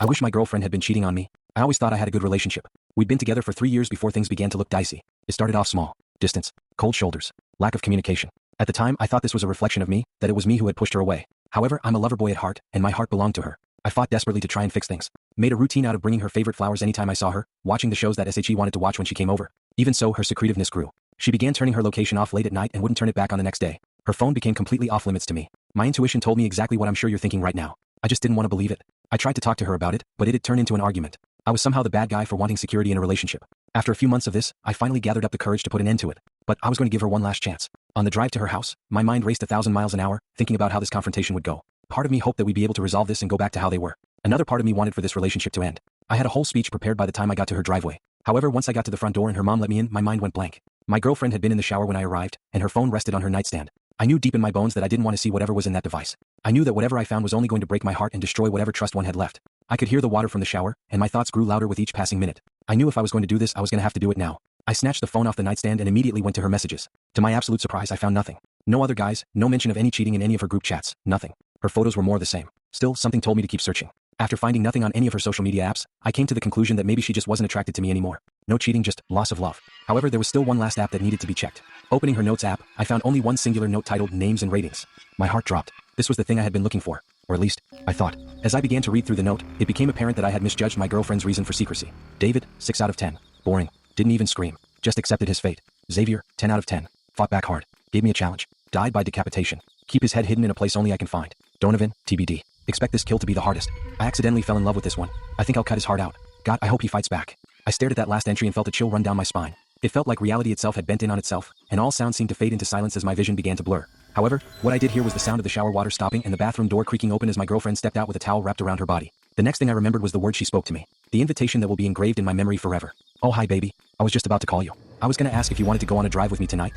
I wish my girlfriend had been cheating on me. I always thought I had a good relationship. We'd been together for 3 years before things began to look dicey. It started off small. Distance, cold shoulders, lack of communication. At the time, I thought this was a reflection of me, that it was me who had pushed her away. However, I'm a lover boy at heart, and my heart belonged to her. I fought desperately to try and fix things. Made a routine out of bringing her favorite flowers anytime I saw her, watching the shows that she wanted to watch when she came over. Even so, her secretiveness grew. She began turning her location off late at night and wouldn't turn it back on the next day. Her phone became completely off limits to me. My intuition told me exactly what I'm sure you're thinking right now. I just didn't want to believe it. I tried to talk to her about it, but it'd turn into an argument. I was somehow the bad guy for wanting security in a relationship. After a few months of this, I finally gathered up the courage to put an end to it. But I was going to give her one last chance. On the drive to her house, my mind raced 1,000 miles an hour, thinking about how this confrontation would go. Part of me hoped that we'd be able to resolve this and go back to how they were. Another part of me wanted for this relationship to end. I had a whole speech prepared by the time I got to her driveway. However, once I got to the front door and her mom let me in, my mind went blank. My girlfriend had been in the shower when I arrived, and her phone rested on her nightstand. I knew deep in my bones that I didn't want to see whatever was in that device. I knew that whatever I found was only going to break my heart and destroy whatever trust one had left. I could hear the water from the shower, and my thoughts grew louder with each passing minute. I knew if I was going to do this, I was going to have to do it now. I snatched the phone off the nightstand and immediately went to her messages. To my absolute surprise, I found nothing. No other guys, no mention of any cheating in any of her group chats, nothing. Her photos were more the same. Still, something told me to keep searching. After finding nothing on any of her social media apps, I came to the conclusion that maybe she just wasn't attracted to me anymore. No cheating, just loss of love. However, there was still one last app that needed to be checked. Opening her notes app, I found only one singular note titled Names and Ratings. My heart dropped. This was the thing I had been looking for. Or at least, I thought. As I began to read through the note, it became apparent that I had misjudged my girlfriend's reason for secrecy. David, 6 out of 10. Boring. Didn't even scream. Just accepted his fate. Xavier, 10 out of 10. Fought back hard. Gave me a challenge. Died by decapitation. Keep his head hidden in a place only I can find. Donovan, TBD. Expect this kill to be the hardest. I accidentally fell in love with this one. I think I'll cut his heart out. God, I hope he fights back. I stared at that last entry and felt a chill run down my spine. It felt like reality itself had bent in on itself, and all sound seemed to fade into silence as my vision began to blur. However, what I did hear was the sound of the shower water stopping and the bathroom door creaking open as my girlfriend stepped out with a towel wrapped around her body. The next thing I remembered was the word she spoke to me. The invitation that will be engraved in my memory forever. Oh hi baby. I was just about to call you. I was gonna ask if you wanted to go on a drive with me tonight.